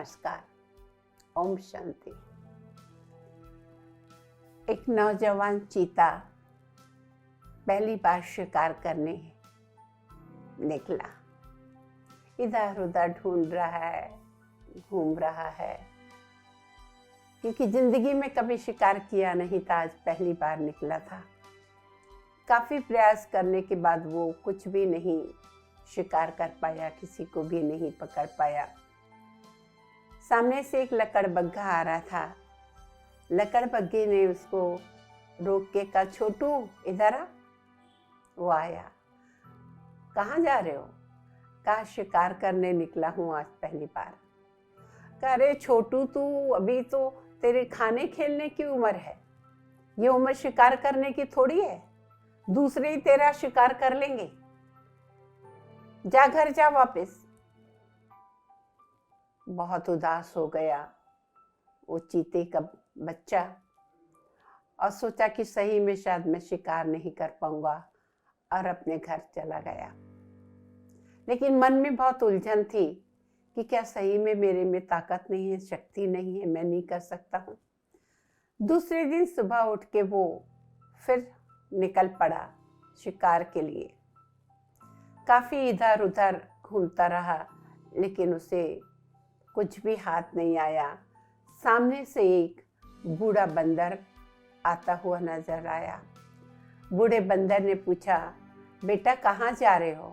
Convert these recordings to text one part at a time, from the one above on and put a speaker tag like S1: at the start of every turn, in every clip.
S1: नमस्कार, ओम शांति। एक नौजवान चीता पहली बार शिकार करने निकला। इधर उधर ढूंढ रहा है, घूम रहा है, क्योंकि जिंदगी में कभी शिकार किया नहीं था, आज पहली बार निकला था। काफी प्रयास करने के बाद वो कुछ भी नहीं शिकार कर पाया, किसी को भी नहीं पकड़ पाया। सामने से एक लकड़बग्घा आ रहा था। लकड़बग्घे ने उसको रोक के कहा, छोटू इधर आ। वो आया। कहाँ जा रहे हो? कहा, शिकार करने निकला हूँ आज पहली बार। कहा, अरे छोटू, तू अभी तो तेरे खाने खेलने की उम्र है, ये उम्र शिकार करने की थोड़ी है। दूसरे ही तेरा शिकार कर लेंगे, जा घर जा वापस। बहुत उदास हो गया वो चीते का बच्चा और सोचा कि सही में शायद मैं शिकार नहीं कर पाऊंगा, और अपने घर चला गया। लेकिन मन में बहुत उलझन थी कि क्या सही में मेरे में ताकत नहीं है, शक्ति नहीं है, मैं नहीं कर सकता हूँ। दूसरे दिन सुबह उठ के वो फिर निकल पड़ा शिकार के लिए। काफी इधर उधर घूमता रहा, लेकिन उसे कुछ भी हाथ नहीं आया। सामने से एक बूढ़ा बंदर आता हुआ नजर आया। बूढ़े बंदर ने पूछा, बेटा कहाँ जा रहे हो?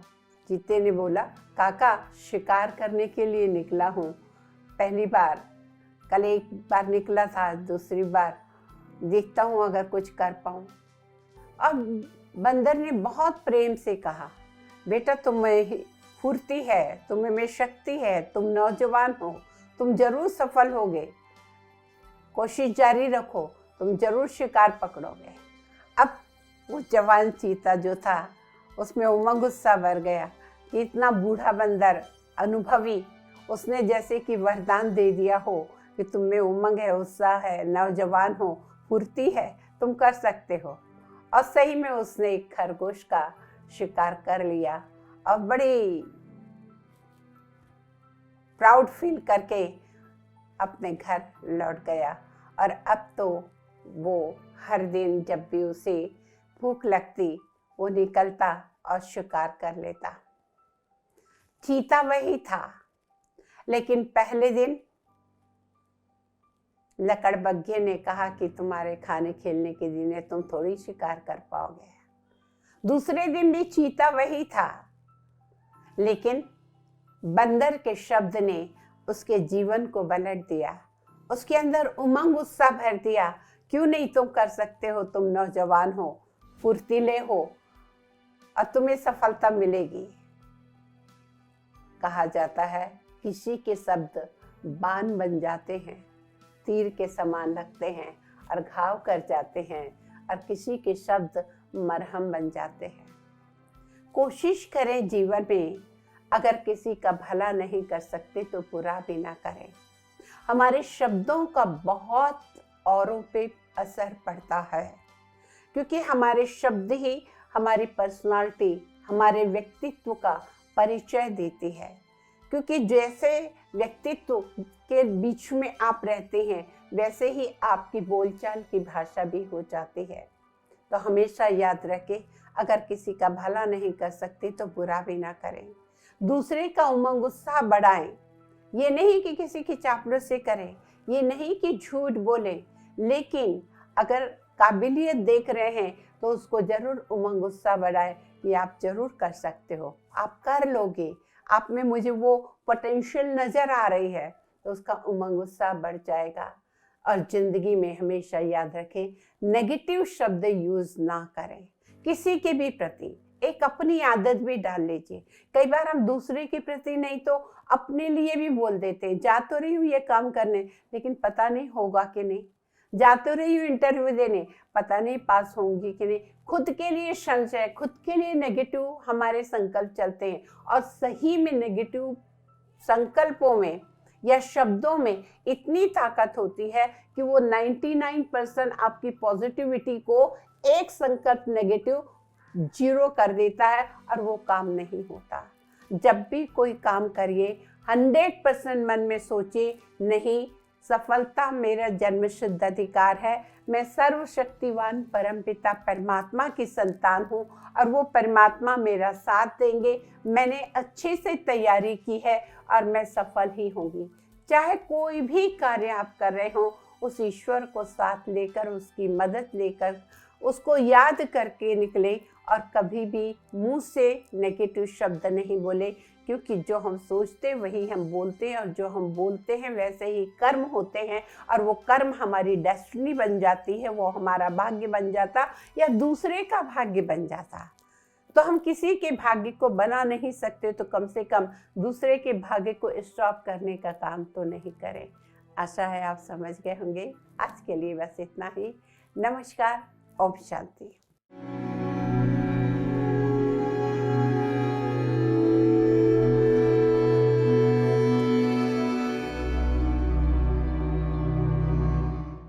S1: चीते ने बोला, काका शिकार करने के लिए निकला हूँ पहली बार। कल एक बार निकला था, दूसरी बार देखता हूँ अगर कुछ कर पाऊँ। अब बंदर ने बहुत प्रेम से कहा, बेटा तुम में फुर्ती है, तुम्हें में शक्ति है, तुम नौजवान हो, तुम जरूर सफल होगे, कोशिश जारी रखो, तुम जरूर शिकार पकड़ोगे। अब वो जवान चीता जो था उसमें उमंग उत्साह भर गया कि इतना बूढ़ा बंदर अनुभवी, उसने जैसे कि वरदान दे दिया हो कि तुम में उमंग है, उत्साह है, नौजवान हो, फुर्ती है, तुम कर सकते हो। और सही में उसने एक खरगोश का शिकार कर लिया और बड़ी प्राउड फील करके अपने घर लौट गया। और अब तो वो हर दिन जब भी उसे भूख लगती वो निकलता और शिकार कर लेता। चीता वही था, लेकिन पहले दिन लकड़बग्घे ने कहा कि तुम्हारे खाने खेलने के दिन है, तुम थोड़ी शिकार कर पाओगे। दूसरे दिन भी चीता वही था, लेकिन बंदर के शब्द ने उसके जीवन को पलट दिया, उसके अंदर उमंग उत्साह भर दिया। क्यों नहीं, तुम कर सकते हो, तुम नौजवान हो, फुर्तीले हो और तुम्हें सफलता मिलेगी। कहा जाता है किसी के शब्द बाण बन जाते हैं, तीर के समान लगते हैं और घाव कर जाते हैं, और किसी के शब्द मरहम बन जाते हैं। कोशिश करें जीवन में, अगर किसी का भला नहीं कर सकते तो बुरा भी ना करें। हमारे शब्दों का बहुत औरों पे असर पड़ता है, क्योंकि हमारे शब्द ही हमारी पर्सनालिटी, हमारे व्यक्तित्व का परिचय देती है। क्योंकि जैसे व्यक्तित्व के बीच में आप रहते हैं, वैसे ही आपकी बोलचाल की भाषा भी हो जाती है। तो हमेशा याद रखें, अगर किसी का भला नहीं कर सकते तो बुरा भी ना करें। दूसरे का उमंग उत्साह बढ़ाएं। ये नहीं कि किसी की चापलूसी करें, ये नहीं कि झूठ बोलें, लेकिन अगर काबिलियत देख रहे हैं तो उसको जरूर उमंग उत्साह बढ़ाएं। ये आप जरूर कर सकते हो, आप कर लोगे, आप में मुझे वो पोटेंशियल नजर आ रही है, तो उसका उमंग उत्साह बढ़ जाएगा। और जिंदगी में हमेशा याद रखें, नेगेटिव शब्द यूज ना करें किसी के भी प्रति। एक अपनी आदत भी डाल लीजिए। कई बार हम दूसरे के प्रति नहीं तो अपने लिए भी बोल देते हैं, जा तो रही हूँ ये काम करने, लेकिन पता नहीं होगा कि नहीं। जा तो रही हूँ इंटरव्यू देने, पता नहीं पास होंगी कि नहीं। खुद के लिए संशय, खुद के लिए नेगेटिव हमारे संकल्प चलते हैं, और सही में नेगेटिव संकल्पों में या शब्दों में इतनी ताकत होती है कि वो 99% आपकी पॉजिटिविटी को एक संकल्प नेगेटिव 0 कर देता है और वो काम नहीं होता। जब भी कोई काम करिए 100% मन में सोचे, नहीं, सफलता मेरा जन्मसिद्ध अधिकार है। मैं सर्वशक्तिवान परमपिता परमात्मा की संतान हूँ और वो परमात्मा मेरा साथ देंगे। मैंने अच्छे से तैयारी की है और मैं सफल ही होंगी। चाहे कोई भी कार्य आप कर रहे हो, उस ईश्वर को साथ लेकर, उसकी मदद लेकर, उसको याद करके निकले और कभी भी मुंह से नेगेटिव शब्द नहीं बोले, क्योंकि जो हम सोचते वही हम बोलते हैं और जो हम बोलते हैं वैसे ही कर्म होते हैं और वो कर्म हमारी डेस्टिनी बन जाती है, वो हमारा भाग्य बन जाता या दूसरे का भाग्य बन जाता। तो हम किसी के भाग्य को बना नहीं सकते, तो कम से कम दूसरे के भाग्य को स्टॉप करने का काम तो नहीं करें। आशा है आप समझ गए होंगे। आज के लिए बस इतना ही। नमस्कार। ओम शांति।